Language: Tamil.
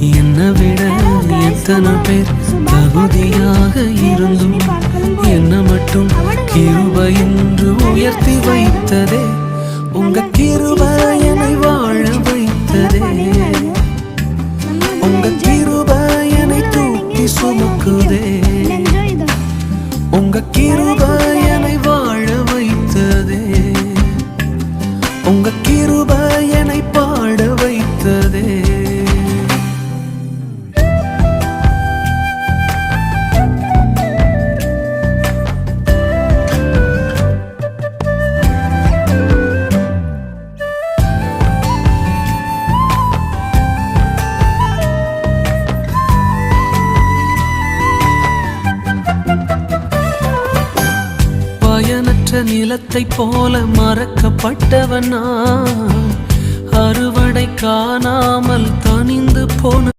என்னை விட எத்தனை பேர் தகுதியாக இருந்தும் என்ன மட்டும் கிருபை என்று உயர்த்தி வைத்ததே. உங்க கிருபை என்னை வாழ வைத்ததே. உங்க கிருபை என்னை தூக்கி சுமக்குதே. உங்க கிருபை என்னை வாழ வைத்ததே. உங்க கிருபை என்னை பாட வைத்ததே. பயனற்ற நிலத்தை போல மறக்கப்பட்டவன் நான், அறுவடை காணாமல் தனிந்து போன